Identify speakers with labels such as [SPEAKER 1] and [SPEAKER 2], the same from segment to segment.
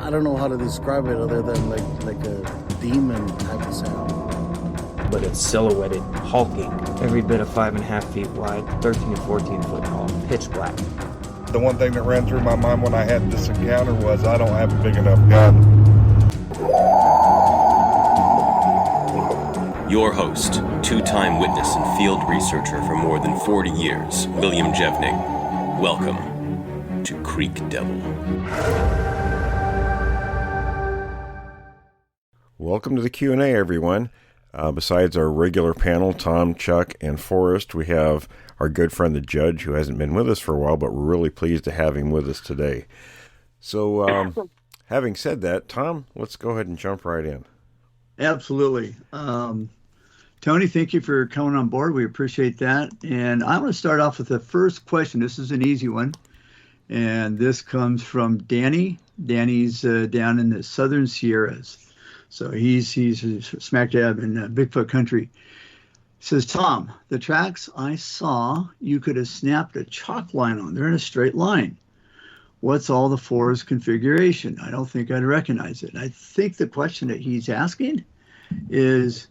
[SPEAKER 1] I don't know how to describe it other than like a demon type of sound.
[SPEAKER 2] But it's silhouetted, hulking, every bit of 5.5 feet wide, 13 to 14 foot tall, pitch black.
[SPEAKER 3] The one thing that ran through my mind when I had this encounter was I don't have a big enough gun.
[SPEAKER 4] Your host, two-time witness and field researcher for more than 40 years, William Jevning. Welcome to Creek Devil.
[SPEAKER 5] Welcome to the Q&A, everyone. Besides our regular panel, Tom, Chuck, and Forrest, we have our good friend the Judge, who hasn't been with us for a while, but we're really pleased to have him with us today. So, having said that, Tom, let's go ahead and jump right in.
[SPEAKER 6] Absolutely. Tony, thank you for coming on board. We appreciate that. And I want to start off with the first question. This is an easy one. And this comes from Danny. Danny's down in the Southern Sierras. So he's smack dab in Bigfoot country. Says, Tom, the tracks I saw, you could have snapped a chalk line on. They're in a straight line. What's all the fours configuration? I don't think I'd recognize it. I think the question that he's asking is,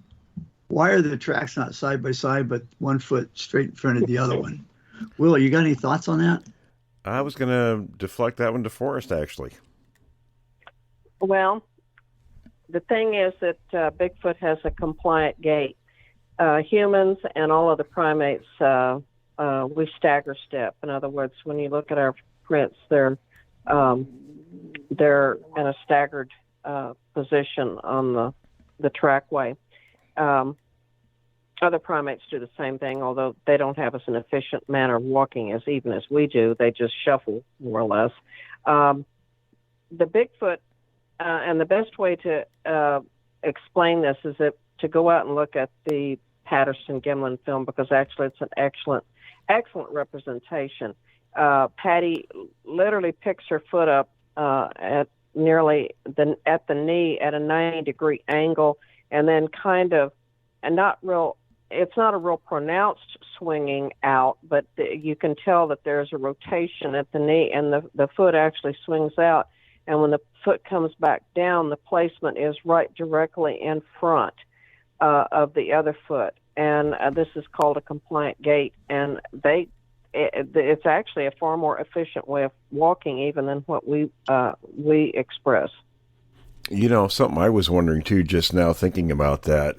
[SPEAKER 6] why are the tracks not side by side, but 1 foot straight in front of the other one? Will, you got any thoughts on that?
[SPEAKER 5] I was going to deflect that one to Forrest, actually.
[SPEAKER 7] Well, the thing is that Bigfoot has a compliant gait. Humans and all other primates, we stagger step. In other words, when you look at our prints, they're in a staggered position on the trackway. Other primates do the same thing, although they don't have as an efficient manner of walking as even as we do. They just shuffle, more or less. The Bigfoot, and the best way to explain this is to go out and look at the Patterson-Gimlin film, because actually it's an excellent representation. Patty literally picks her foot up at nearly at the knee at a 90-degree angle, and then it's not a real pronounced swinging out, but you can tell that there's a rotation at the knee, and the foot actually swings out. And when the foot comes back down, the placement is right directly in front of the other foot. And this is called a compliant gait. And it's actually a far more efficient way of walking even than what we express.
[SPEAKER 5] You know, something I was wondering too just now thinking about that.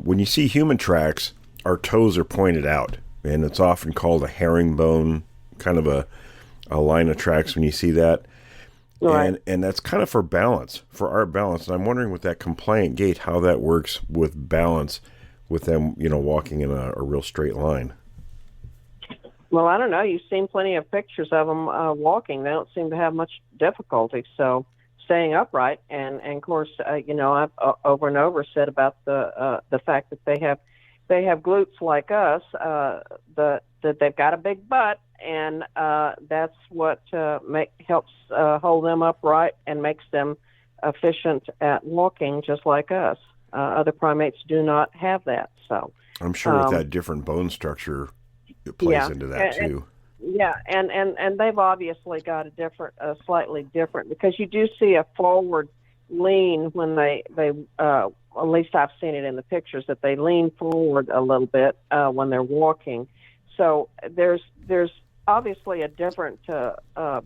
[SPEAKER 5] When you see human tracks, our toes are pointed out. And it's often called a herringbone, kind of a line of tracks when you see that. Right. And that's kind of for our balance. And I'm wondering with that compliant gait, how that works with balance with them, walking in a real straight line.
[SPEAKER 7] Well, I don't know. You've seen plenty of pictures of them walking. They don't seem to have much difficulty. So staying upright. And of course, I've over and over said about the fact that they have glutes like us, that they've got a big butt. And that's what helps hold them upright and makes them efficient at walking, just like us. Other primates do not have that. So
[SPEAKER 5] I'm sure with that different bone structure, it plays into that too.
[SPEAKER 7] And they've obviously got a slightly different, because you do see a forward lean when they at least I've seen it in the pictures, that they lean forward a little bit when they're walking. So there's obviously a different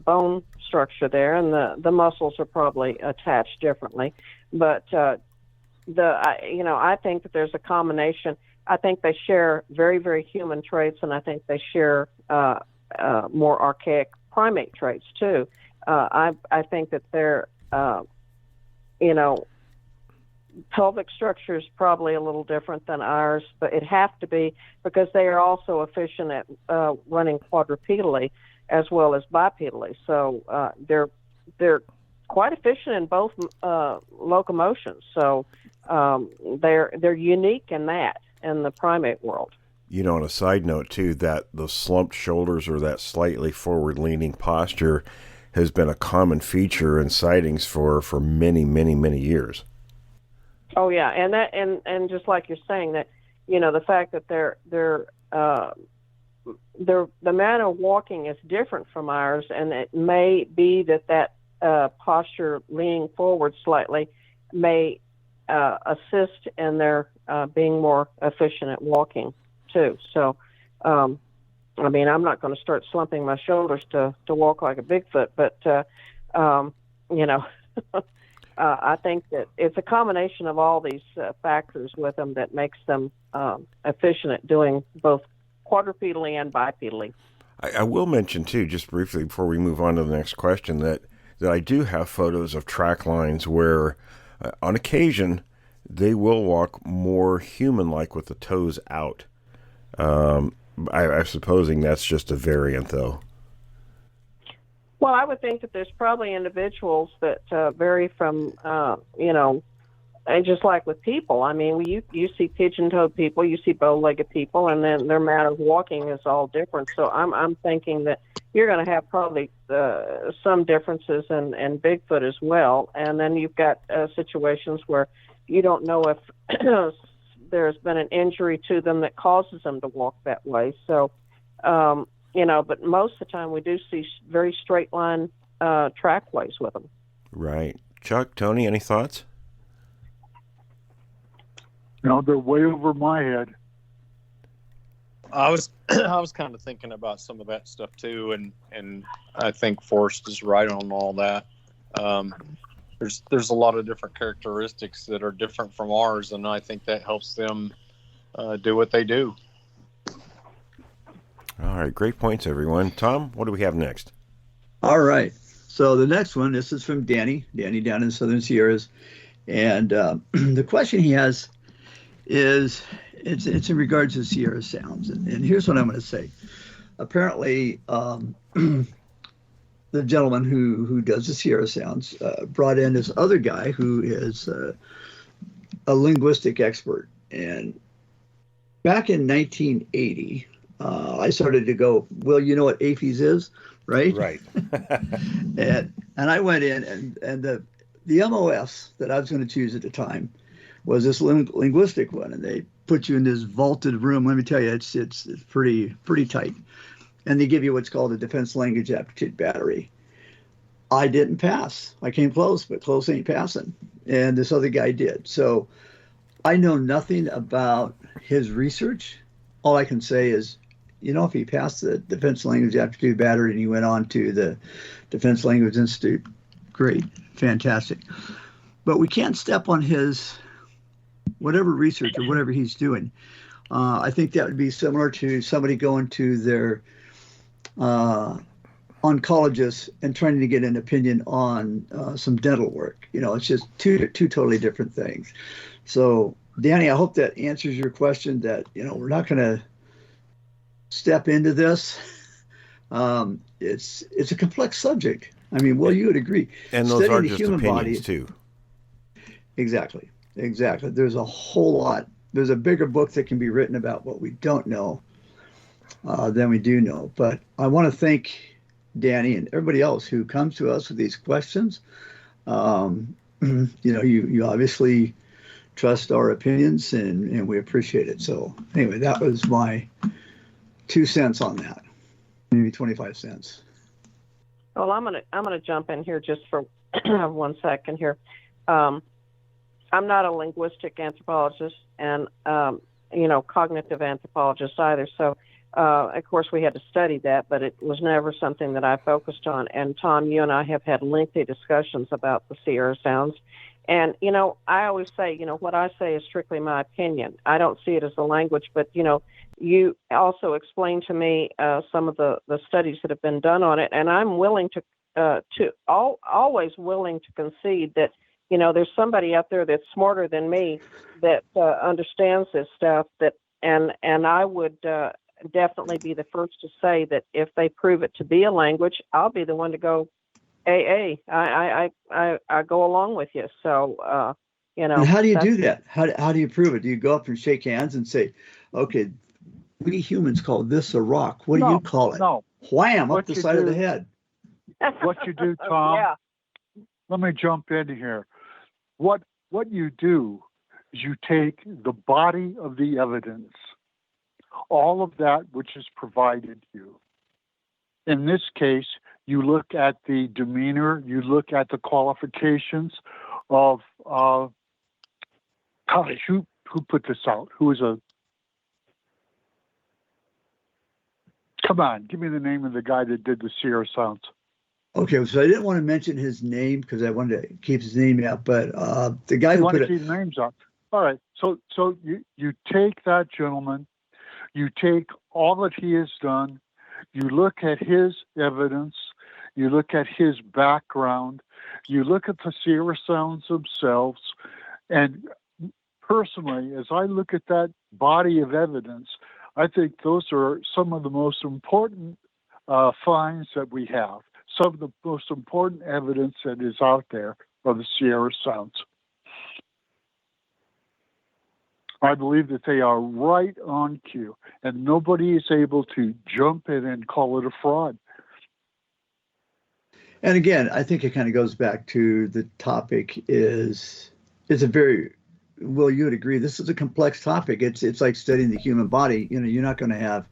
[SPEAKER 7] bone structure there, and the muscles are probably attached differently. But I think that there's a combination. I think they share very, very human traits, and I think they share more archaic primate traits too. I think that they're pelvic structure is probably a little different than ours, but it have to be, because they are also efficient at running quadrupedally as well as bipedally. So they're quite efficient in both locomotions. So they're unique in the primate world.
[SPEAKER 5] On a side note too, that the slumped shoulders or that slightly forward-leaning posture has been a common feature in sightings for many, many, many years.
[SPEAKER 7] Oh yeah, and just like you're saying, that the fact that the manner of walking is different from ours, and it may be that posture leaning forward slightly may assist in their being more efficient at walking too. So, I mean, I'm not going to start slumping my shoulders to walk like a Bigfoot, but, you know, I think that it's a combination of all these factors with them that makes them efficient at doing both quadrupedally and bipedally.
[SPEAKER 5] I will mention, too, just briefly before we move on to the next question, that I do have photos of track lines where, on occasion, they will walk more human-like with the toes out. I'm supposing that's just a variant, though.
[SPEAKER 7] Well, I would think that there's probably individuals that vary from, you know, and just like with people. I mean, you see pigeon-toed people, you see bow-legged people, and then their manner of walking is all different. So I'm thinking that you're going to have probably some differences in Bigfoot as well. And then you've got situations where you don't know if there's been an injury to them that causes them to walk that way. So, you know, but most of the time we do see very straight line trackways with them.
[SPEAKER 5] Right. Chuck, Tony, any thoughts?
[SPEAKER 8] No, they're way over my head.
[SPEAKER 9] I was kind of thinking about some of that stuff too, and I think Forrest is right on all that. There's a lot of different characteristics that are different from ours, and I think that helps them do what they do.
[SPEAKER 5] All right, great points, everyone. Tom, what do we have next?
[SPEAKER 6] All right. So the next one, this is from Danny down in the Southern Sierras. And the question he has is, it's in regards to Sierra sounds. And here's what I'm going to say. Apparently, the gentleman who does the Sierra sounds brought in this other guy who is a linguistic expert. And back in 1980, I started to go, well, you know what APHES is, right?
[SPEAKER 5] Right.
[SPEAKER 6] and I went in, and the MOS that I was going to choose at the time was this linguistic one, and they put you in this vaulted room. Let me tell you, it's pretty tight, and they give you what's called a defense language aptitude battery. I didn't pass. I came close, but close ain't passing, and this other guy did. So I know nothing about his research. All I can say is, you know, if he passed the Defense Language Aptitude Battery and he went on to the Defense Language Institute, great, fantastic. But we can't step on his whatever research or whatever he's doing. I think that would be similar to somebody going to their oncologist and trying to get an opinion on some dental work. You know, it's just two totally different things. So, Danny, I hope that answers your question that, you know, we're not going to step into this. It's a complex subject. I mean, well, you would agree.
[SPEAKER 5] And those
[SPEAKER 6] Studying
[SPEAKER 5] are
[SPEAKER 6] the
[SPEAKER 5] just
[SPEAKER 6] human
[SPEAKER 5] opinions,
[SPEAKER 6] body,
[SPEAKER 5] too.
[SPEAKER 6] Exactly. There's a whole lot. There's a bigger book that can be written about what we don't know than we do know. But I want to thank Danny and everybody else who comes to us with these questions. You know, you obviously trust our opinions, and we appreciate it. So anyway, that was my 2 cents on that, maybe 25 cents.
[SPEAKER 7] Well, I'm gonna jump in here just for 1 second here. I'm not a linguistic anthropologist and you know, cognitive anthropologist either. So of course we had to study that, but it was never something that I focused on. And Tom, you and I have had lengthy discussions about the Sierra sounds. And, you know, I always say, you know, what I say is strictly my opinion. I don't see it as a language, but, you know, you also explained to me some of the studies that have been done on it. And I'm willing always willing to concede that, you know, there's somebody out there that's smarter than me that understands this stuff, and I would definitely be the first to say that if they prove it to be a language, I'll be the one to go, I go along with you. So, you know.
[SPEAKER 6] And how do you do that? How do you prove it? Do you go up and shake hands and say, okay, we humans call this a rock. What do you call it?
[SPEAKER 8] No.
[SPEAKER 6] Wham, up the side of the head.
[SPEAKER 8] What you do, Tom,
[SPEAKER 7] Yeah.
[SPEAKER 8] let me jump in here. What you do is you take the body of the evidence, all of that which is provided you, in this case, you look at the demeanor, you look at the qualifications of, gosh, who put this out? Who is come on, give me the name of the guy that did the Sierra sounds.
[SPEAKER 6] Okay, so I didn't want to mention his name because I wanted to keep his name out, but the guy who put it.
[SPEAKER 8] Keep names out. All right, so you take that gentleman, you take all that he has done, you look at his evidence, you look at his background, you look at the Sierra sounds themselves, and personally, as I look at that body of evidence, I think those are some of the most important finds that we have. Some of the most important evidence that is out there of the Sierra sounds. I believe that they are right on cue, and nobody is able to jump in and call it a fraud.
[SPEAKER 6] And again, I think it kind of goes back to the topic it's a very, well, you would agree, this is a complex topic. It's like studying the human body. You know, you're not going to have,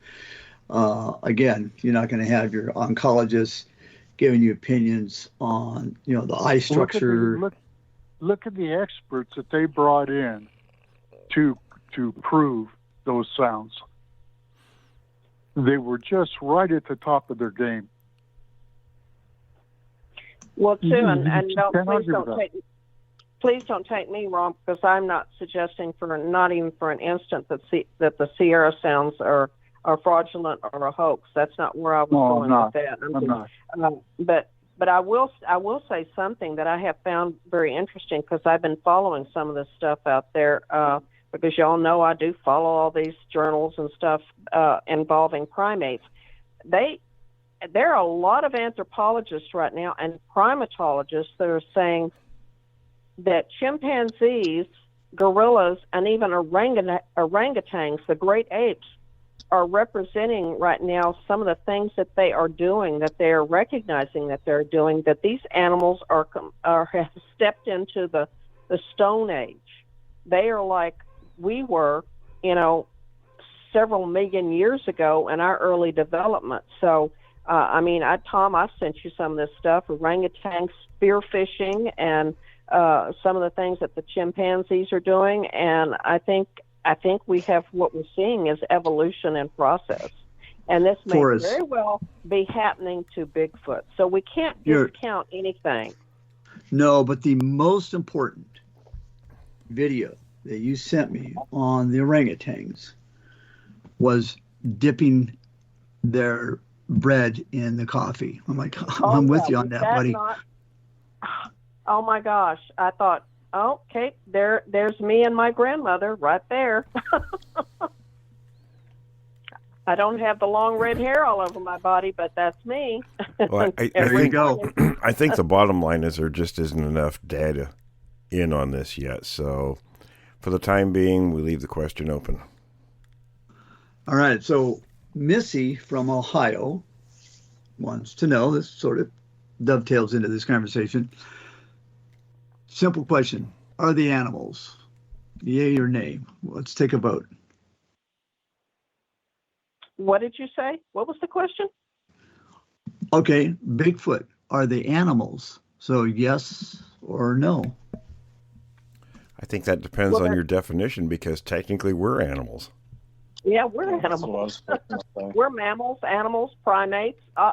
[SPEAKER 6] you're not going to have your oncologist giving you opinions on, you know, the eye structure.
[SPEAKER 8] Look at the experts that they brought in to prove those sounds. They were just right at the top of their game.
[SPEAKER 7] Well, too, and no, please don't take me wrong, because I'm not suggesting not even for an instant that the Sierra sounds are fraudulent or a hoax. That's not where I was going with that.
[SPEAKER 8] I'm not.
[SPEAKER 7] But I will say something that I have found very interesting, because I've been following some of this stuff out there, because y'all know I do follow all these journals and stuff involving primates. There are a lot of anthropologists right now and primatologists that are saying that chimpanzees, gorillas, and even orangutans, the great apes, are representing right now some of the things that they are doing, that they are recognizing that they're doing, that these animals have stepped into the Stone Age. They are like we were, you know, several million years ago in our early development. So, Tom, I sent you some of this stuff, orangutans spearfishing, and some of the things that the chimpanzees are doing, and I think we have, what we're seeing is evolution in process, and this may very well be happening to Bigfoot. So we can't discount anything.
[SPEAKER 6] No, but the most important video that you sent me on the orangutans was dipping their bread in the coffee. I'm like, I'm with you on that, buddy.
[SPEAKER 7] Oh my gosh! I thought, okay, there's me and my grandmother right there. I don't have the long red hair all over my body, but that's me.
[SPEAKER 5] Well, I think the bottom line is there just isn't enough data in on this yet. So for the time being, we leave the question open.
[SPEAKER 6] All right. So Missy from Ohio wants to know, this sort of dovetails into this conversation. Simple question. Are the animals yay or nay? Let's take a vote.
[SPEAKER 7] What did you say? What was the question?
[SPEAKER 6] Okay, Bigfoot. Are they animals? So yes or no?
[SPEAKER 5] I think that depends on your definition, because technically we're animals.
[SPEAKER 7] Yeah, we're animals. We're mammals, animals, primates. I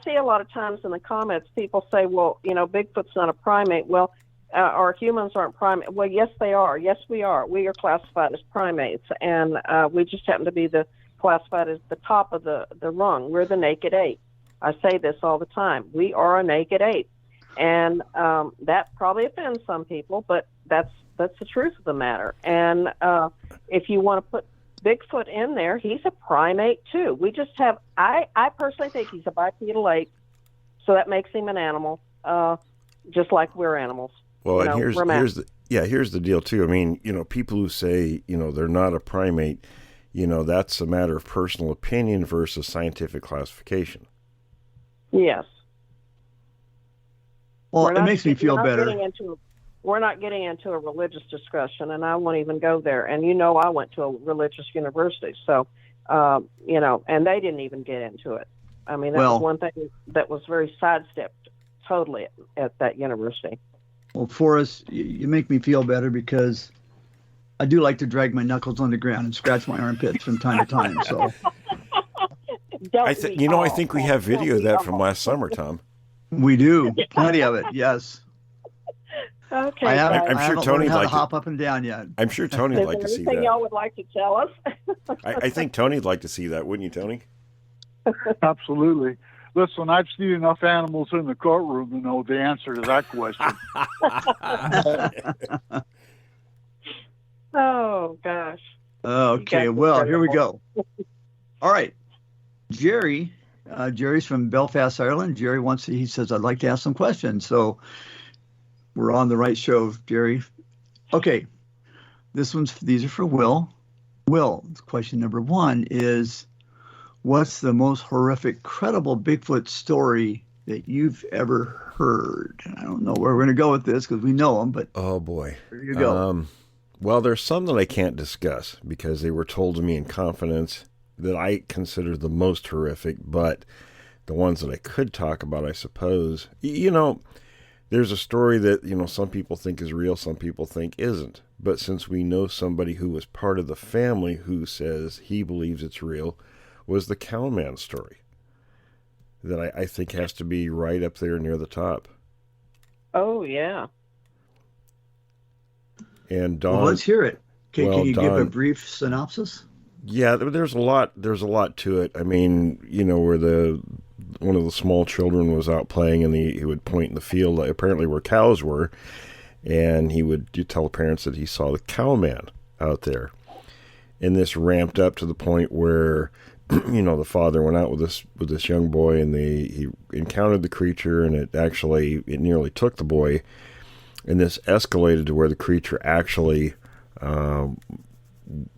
[SPEAKER 7] see a lot of times in the comments people say, well, Bigfoot's not a primate. Well, or humans aren't primates. Well, yes, they are. Yes, we are. We are classified as primates, and we just happen to be classified as the top of the rung. We're the naked ape. I say this all the time. We are a naked ape, and that probably offends some people, but that's the truth of the matter. And if you want to put Bigfoot in there, he's a primate too. We just have, I personally think he's a bipedal ape, so that makes him an animal, just like we're animals.
[SPEAKER 5] Well, and here's the deal too. I mean, people who say, they're not a primate, that's a matter of personal opinion versus scientific classification.
[SPEAKER 7] Yes.
[SPEAKER 6] Well, it makes me feel better.
[SPEAKER 7] We're not getting into a religious discussion, and I won't even go there. And I went to a religious university, so and they didn't even get into it. I mean, that
[SPEAKER 6] Well-
[SPEAKER 7] was one thing that was very sidestepped totally at that university.
[SPEAKER 6] Well, Forrest, you make me feel better because I do like to drag my knuckles on the ground and scratch my armpits from time to time. So
[SPEAKER 7] Don't
[SPEAKER 5] I
[SPEAKER 7] we
[SPEAKER 5] think we
[SPEAKER 7] all?
[SPEAKER 5] have video
[SPEAKER 7] Don't
[SPEAKER 5] of that
[SPEAKER 7] we
[SPEAKER 5] from
[SPEAKER 7] all?
[SPEAKER 5] last summer, Tom.
[SPEAKER 6] we do plenty of it. Yes.
[SPEAKER 7] Okay,
[SPEAKER 6] I haven't,
[SPEAKER 5] I'm
[SPEAKER 6] I
[SPEAKER 5] sure
[SPEAKER 6] haven't
[SPEAKER 5] Tony'd
[SPEAKER 6] learned how
[SPEAKER 5] like
[SPEAKER 6] to
[SPEAKER 5] to-
[SPEAKER 6] hop up and down yet.
[SPEAKER 5] I'm sure Tony'd
[SPEAKER 7] Is
[SPEAKER 5] like
[SPEAKER 7] there
[SPEAKER 5] to see
[SPEAKER 7] anything
[SPEAKER 5] that.
[SPEAKER 7] y'all would like to tell us?
[SPEAKER 5] I think Tony'd like to see that, wouldn't you, Tony?
[SPEAKER 8] Absolutely. Listen, I've seen enough animals in the courtroom to know the answer to that question.
[SPEAKER 7] Oh gosh.
[SPEAKER 6] Okay,
[SPEAKER 7] You guys are
[SPEAKER 6] well, here we
[SPEAKER 7] terrible.
[SPEAKER 6] go. All right. Jerry's from Belfast, Ireland. Jerry he says, I'd like to ask some questions. So we're on the right show, Jerry. Okay. These are for Will. Will, question number 1 is, what's the most horrific, credible Bigfoot story that you've ever heard? I don't know where we're going to go with this because we know them, but
[SPEAKER 5] Oh boy.
[SPEAKER 6] there you go.
[SPEAKER 5] Well, there's some that I can't discuss because they were told to me in confidence that I consider the most horrific, but the ones that I could talk about, I suppose, there's a story that, some people think is real, some people think isn't. But since we know somebody who was part of the family who says he believes it's real, was the Cowman story that I think has to be right up there near the top.
[SPEAKER 7] Oh yeah.
[SPEAKER 5] And Don,
[SPEAKER 6] Well, let's hear it. Can you give a
[SPEAKER 5] Don-
[SPEAKER 6] brief synopsis?
[SPEAKER 5] Yeah, there's a lot to it. I mean, where one of the small children was out playing and he would point in the field, apparently where cows were, and you'd tell the parents that he saw the Cowman out there. And this ramped up to the point where, the father went out with this young boy and he encountered the creature, and it nearly took the boy. And this escalated to where the creature actually,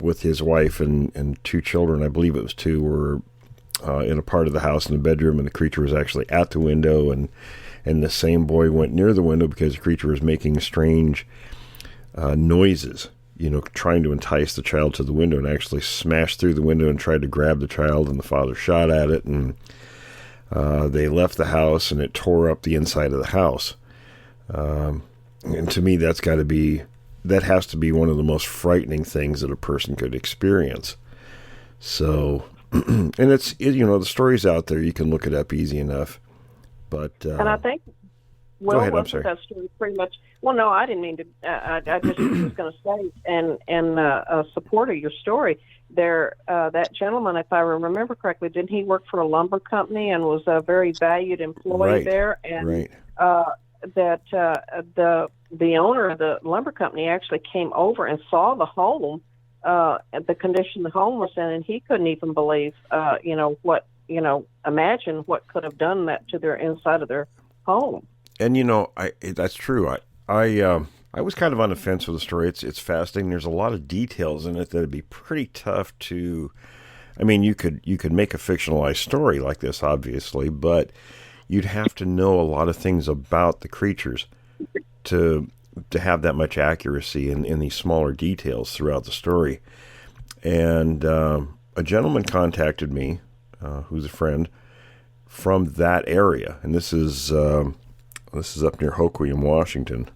[SPEAKER 5] with his wife and 2 children, I believe it was 2, were in a part of the house in the bedroom, and the creature was actually at the window, and the same boy went near the window because the creature was making strange noises, trying to entice the child to the window, and actually smashed through the window and tried to grab the child, and the father shot at it, and they left the house, and it tore up the inside of the house. And to me, that has to be one of the most frightening things that a person could experience. So, and the story's out there. You can look it up easy enough. But
[SPEAKER 7] And I think
[SPEAKER 5] go ahead, I'm
[SPEAKER 7] wasn't
[SPEAKER 5] sorry.
[SPEAKER 7] that story pretty much? Well, no, I didn't mean to. I just was going to say, in support of your story, that gentleman, if I remember correctly, didn't he work for a lumber company and was a very valued employee
[SPEAKER 5] Right,
[SPEAKER 7] there? And
[SPEAKER 5] right.
[SPEAKER 7] that the owner of the lumber company actually came over and saw the home, the condition the home was in, and he couldn't even believe, imagine what could have done that to their inside of their home.
[SPEAKER 5] And that's true. I was kind of on the fence with the story. It's fascinating. There's a lot of details in it that'd be pretty tough to. I mean, you could make a fictionalized story like this, obviously, but you'd have to know a lot of things about the creatures to have that much accuracy in these smaller details throughout the story. And a gentleman contacted me, who's a friend from that area, and this is up near Hoquiam, Washington.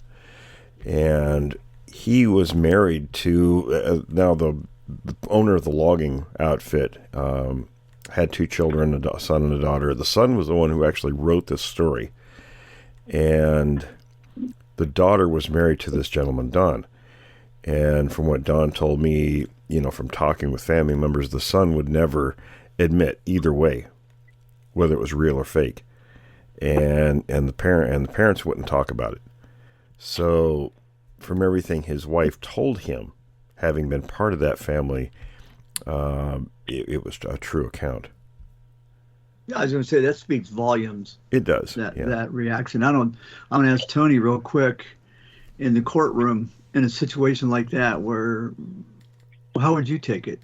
[SPEAKER 5] And he was married to now the owner of the logging outfit. Had 2 children, a son and a daughter. The son was the one who actually wrote this story, and the daughter was married to this gentleman, Don. And from what Don told me, from talking with family members, the son would never admit either way, whether it was real or fake, and the parents wouldn't talk about it. So, from everything his wife told him, having been part of that family, it was a true account.
[SPEAKER 6] Yeah, I was going to say that speaks volumes.
[SPEAKER 5] It does.
[SPEAKER 6] That reaction. I'm going to ask Tony real quick, in the courtroom, in a situation like that, how would you take it?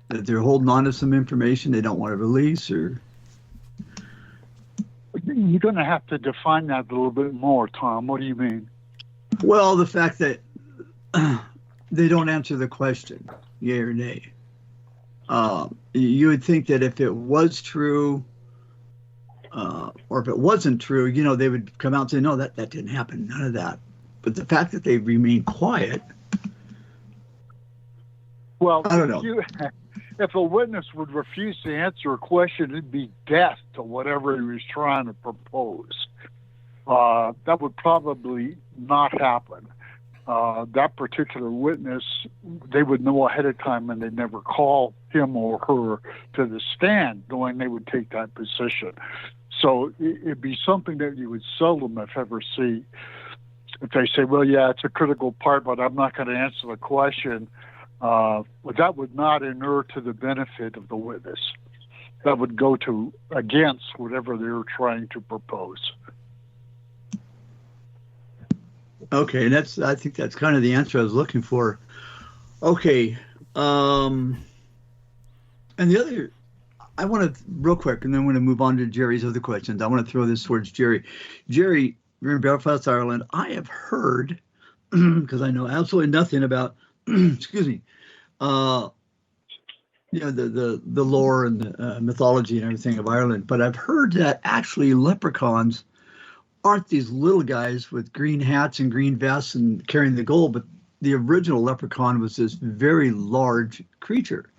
[SPEAKER 6] That they're holding on to some information they don't want to release, or?
[SPEAKER 8] You're going to have to define that a little bit more, Tom. What do you mean?
[SPEAKER 6] Well, the fact that they don't answer the question, yay or nay. You would think that if it was true, or if it wasn't true, they would come out and say, no, that didn't happen, none of that. But the fact that they remain quiet.
[SPEAKER 8] Well,
[SPEAKER 6] I don't know.
[SPEAKER 8] If a witness would refuse to answer a question, it'd be death to whatever he was trying to propose. That would probably not happen. That particular witness, they would know ahead of time, and they'd never call him or her to the stand knowing they would take that position. So it'd be something that you would seldom, if ever, see. If they say, well, yeah, it's a critical part, but I'm not going to answer the question, that would not inure to the benefit of the witness. That would go against whatever they're trying to propose.
[SPEAKER 6] Okay, and I think that's kind of the answer I was looking for. Okay, and the other, I want to, real quick, and then I'm going to move on to Jerry's other questions. I want to throw this towards Jerry. Jerry, you're in Belfast, Ireland. I have heard, because I know absolutely nothing about, excuse me, the lore and the mythology and everything of Ireland, but I've heard that actually leprechauns aren't these little guys with green hats and green vests and carrying the gold, but the original leprechaun was this very large creature.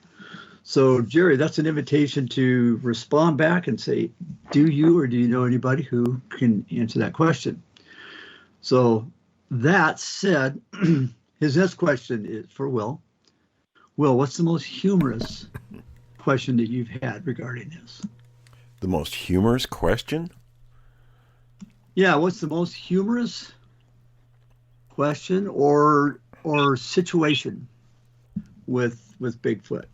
[SPEAKER 6] So, Jerry, that's an invitation to respond back and say, do you or do you know anybody who can answer that question? So, that said, his next question is for Will. Will, what's the most humorous question that you've had regarding this?
[SPEAKER 5] The most humorous question?
[SPEAKER 6] Yeah, what's the most humorous question or situation with Bigfoot?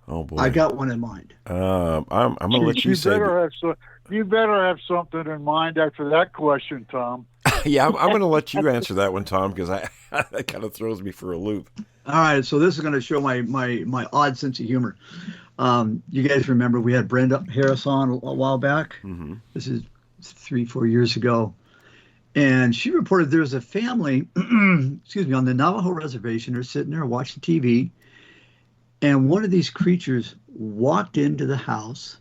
[SPEAKER 5] Oh boy,
[SPEAKER 6] I got one in mind.
[SPEAKER 5] I'm gonna let you say.
[SPEAKER 8] You better have something in mind after that question, Tom.
[SPEAKER 5] Yeah, I'm gonna let you answer that one, Tom, because that kind of throws me for a loop.
[SPEAKER 6] All right, so this is going to show my odd sense of humor. You guys remember we had Brenda Harris on a while back. Mm-hmm. This is 3-4 years ago. And she reported there's a family, excuse me, on the Navajo reservation. They're sitting there watching TV. And one of these creatures walked into the house,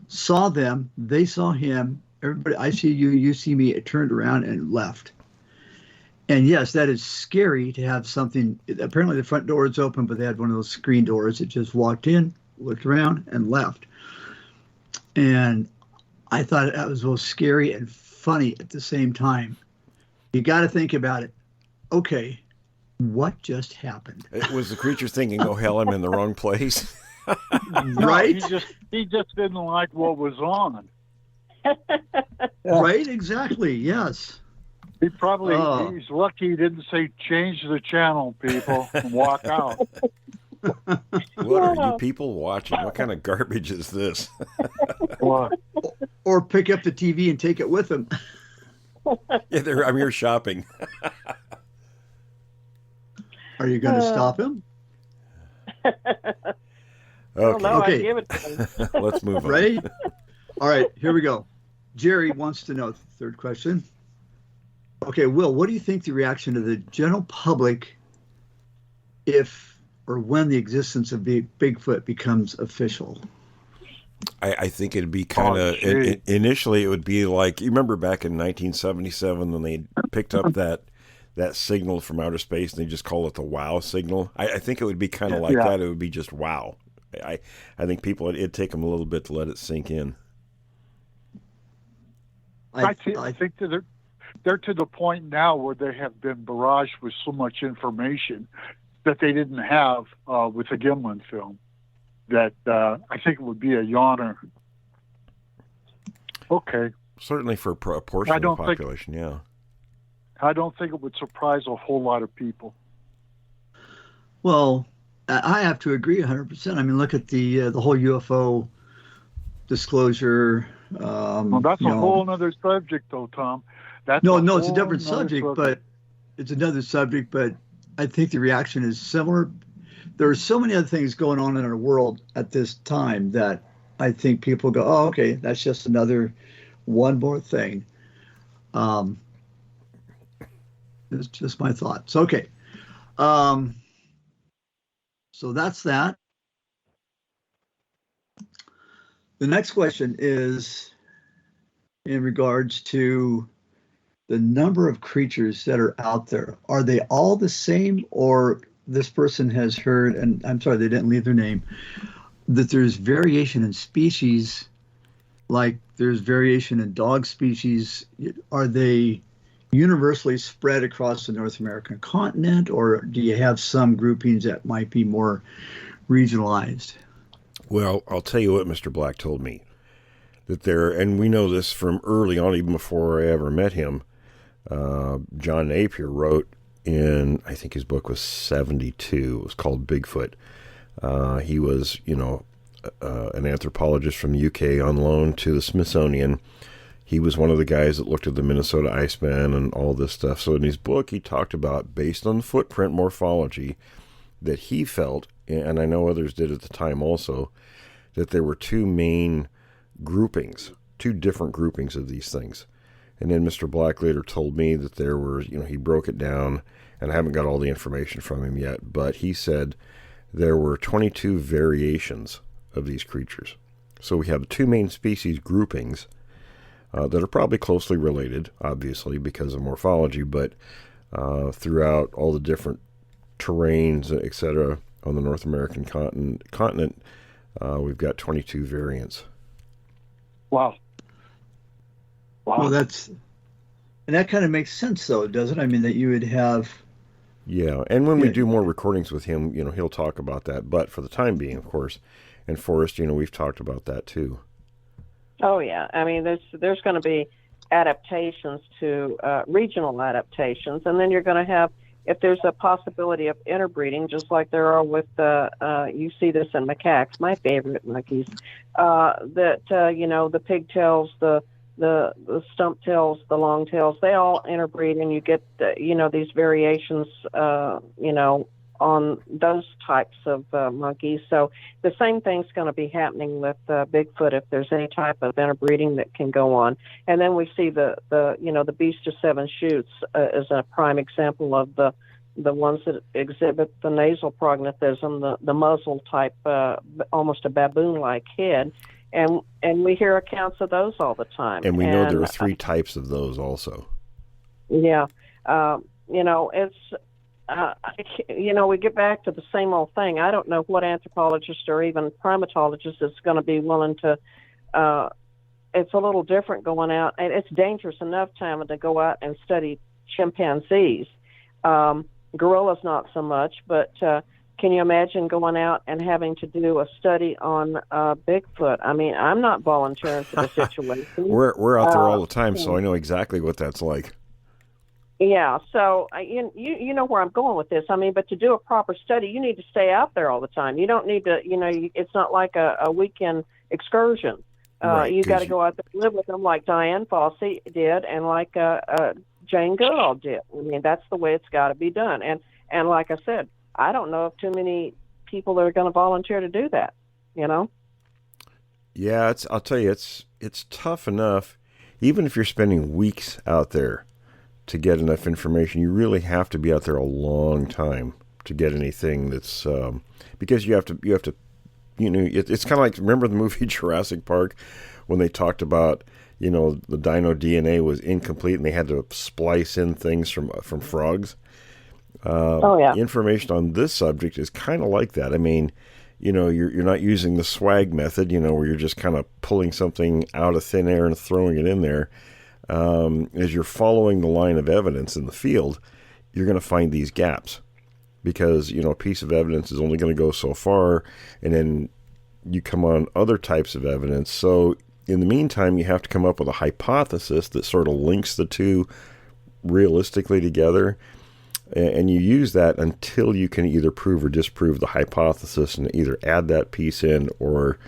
[SPEAKER 6] saw them, they saw him, everybody, I see you, you see me, it turned around and left. And yes, that is scary to have something. Apparently the front door is open, but they had one of those screen doors. It just walked in, looked around, and left. And I thought that was both scary and funny at the same time. You got to think about it. Okay, what just happened?
[SPEAKER 5] It was the creature thinking, oh, hell, I'm in the wrong place.
[SPEAKER 6] Right?
[SPEAKER 8] He just didn't like what was on.
[SPEAKER 6] Right, exactly, yes.
[SPEAKER 8] He probably, he's lucky he didn't say, change the channel, people, and walk out.
[SPEAKER 5] What are you people watching? What kind of garbage is this?
[SPEAKER 6] Or pick up the TV and take it with them.
[SPEAKER 5] Yeah, I'm here shopping.
[SPEAKER 6] Are you going to stop him?
[SPEAKER 5] Okay.
[SPEAKER 7] I give it to him.
[SPEAKER 5] Let's move on.
[SPEAKER 6] Right? All right, here we go. Jerry wants to know, third question. Okay, Will, what do you think the reaction of the general public if or when the existence of Bigfoot becomes official?
[SPEAKER 5] I think it'd be kind of, initially it would be like, you remember back in 1977 when they picked up that signal from outer space and they just call it the wow signal? I think it would be kind of like that. It would be just wow. I think people, it'd take them a little bit to let it sink in.
[SPEAKER 8] I think that they're to the point now where they have been barraged with so much information that they didn't have with the Gimlin film. That I think it would be a yawner. Okay.
[SPEAKER 5] Certainly for a portion of the population, yeah.
[SPEAKER 8] I don't think it would surprise a whole lot of people.
[SPEAKER 6] Well, I have to agree 100%. I mean, look at the whole UFO disclosure.
[SPEAKER 8] Well, that's a whole other subject, though, Tom.
[SPEAKER 6] No, it's a different subject, but it's another subject. But I think the reaction is similar. There are so many other things going on in our world at this time that I think people go, "Oh, okay, that's just one more thing." It's just my thoughts. Okay. So that's that. The next question is in regards to the number of creatures that are out there. Are they all the same, or this person has heard, and I'm sorry, they didn't leave their name, that there's variation in species, like there's variation in dog species? Are they universally spread across the North American continent, or do you have some groupings that might be more regionalized?
[SPEAKER 5] Well, I'll tell you what Mr. Black told me. That there, and we know this from early on, even before I ever met him, Jeanae P wrote in, I think his book was 72. It was called Bigfoot. He was, an anthropologist from the UK on loan to the Smithsonian. He was one of the guys that looked at the Minnesota Iceman and all this stuff. So in his book, he talked about, based on the footprint morphology, that he felt, and I know others did at the time also, that there were two main groupings, two different groupings of these things. And then Mr. Black later told me that there were, he broke it down, and I haven't got all the information from him yet, but he said there were 22 variations of these creatures. So we have two main species groupings that are probably closely related, obviously, because of morphology, but throughout all the different terrains, etc., on the North American continent, we've got 22 variants.
[SPEAKER 8] Wow.
[SPEAKER 6] Well, and that kind of makes sense, though, doesn't it? I mean, that you would have.
[SPEAKER 5] Yeah, and when we do more recordings with him, he'll talk about that. But for the time being, of course, and Forrest, we've talked about that too.
[SPEAKER 7] Oh yeah, I mean, there's going to be adaptations to regional adaptations, and then you're going to have, if there's a possibility of interbreeding, just like there are with you see this in macaques, my favorite monkeys, the pigtails, the stump tails, the long tails, they all interbreed, and you get these variations on those types of monkeys. So the same thing's going to be happening with Bigfoot if there's any type of interbreeding that can go on. And then we see the beast of seven shoots as a prime example of the ones that exhibit the nasal prognathism, the muzzle type, almost a baboon-like head. And we hear accounts of those all the time.
[SPEAKER 5] And we know there are three types of those also.
[SPEAKER 7] Yeah. It's, we get back to the same old thing. I don't know what anthropologist or even primatologist is going to be willing to, it's a little different going out. And it's dangerous enough time to go out and study chimpanzees. Gorillas, not so much, but can you imagine going out and having to do a study on Bigfoot? I mean, I'm not volunteering for the situation.
[SPEAKER 5] We're out there all the time, so I know exactly what that's like.
[SPEAKER 7] Yeah, so you know where I'm going with this. I mean, but to do a proper study, you need to stay out there all the time. You don't need to, it's not like a weekend excursion.
[SPEAKER 5] Right,
[SPEAKER 7] you got to go out there and live with them like Diane Fossey did and like Jane Goodall did. I mean, that's the way it's got to be done. And like I said, I don't know of too many people that are going to volunteer to do that,
[SPEAKER 5] Yeah, I'll tell you, it's tough enough, even if you're spending weeks out there to get enough information. You really have to be out there a long time to get anything that's because you have to it's kind of like, remember the movie Jurassic Park when they talked about the dino DNA was incomplete and they had to splice in things from frogs. Information on this subject is kind of like that. I mean, you're not using the swag method, where you're just kind of pulling something out of thin air and throwing it in there. As you're following the line of evidence in the field, you're going to find these gaps because, a piece of evidence is only going to go so far, and then you come on other types of evidence. So in the meantime, you have to come up with a hypothesis that sort of links the two realistically together, and you use that until you can either prove or disprove the hypothesis and either add that piece in or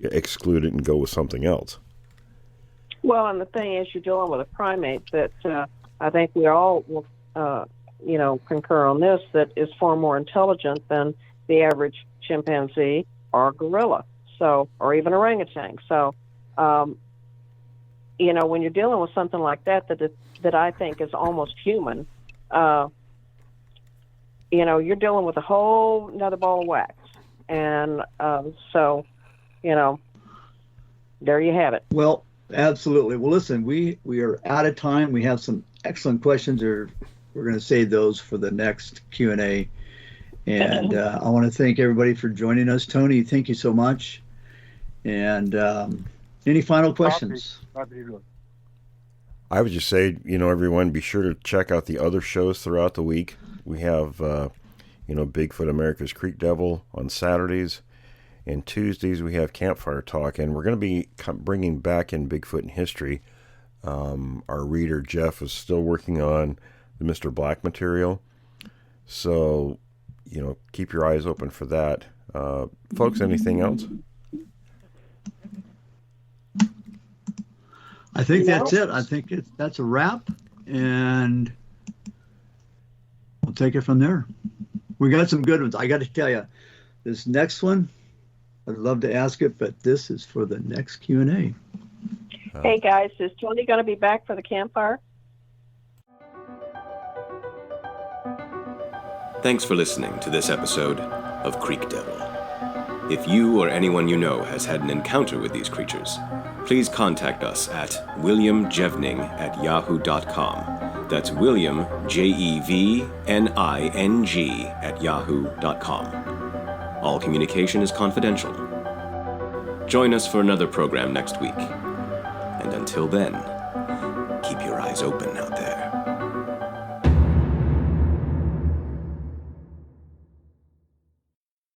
[SPEAKER 5] exclude it and go with something else.
[SPEAKER 7] Well, and the thing is, you're dealing with a primate that I think we all will, concur on this, that is far more intelligent than the average chimpanzee or gorilla, or even orangutan. So, when you're dealing with something like that I think is almost human, you're dealing with a whole another ball of wax. And there you have it.
[SPEAKER 6] Well, absolutely. Well, listen, we are out of time. We have some excellent questions, or we're going to save those for the next Q&A. And I want to thank everybody for joining us. Tony, thank you so much. And any final questions?
[SPEAKER 5] I would just say, everyone, be sure to check out the other shows throughout the week. We have, Bigfoot America's Creek Devil on Saturdays. And Tuesdays we have Campfire Talk. And we're going to be bringing back in Bigfoot in history. Our reader, Jeff, is still working on the Mr. Black material. So, keep your eyes open for that. Folks, anything else?
[SPEAKER 6] I think that's it. I think that's a wrap, and we'll take it from there. We got some good ones. I got to tell you, this next one, I'd love to ask it, but this is for the next Q&A.
[SPEAKER 7] Hey guys, is Tony going to be back for the campfire?
[SPEAKER 4] Thanks for listening to this episode of Creek Devil. If you or anyone you know has had an encounter with these creatures, please contact us at williamjevning@yahoo.com. That's William, Jevning, @yahoo.com. All communication is confidential. Join us for another program next week. And until then, keep your eyes open out there.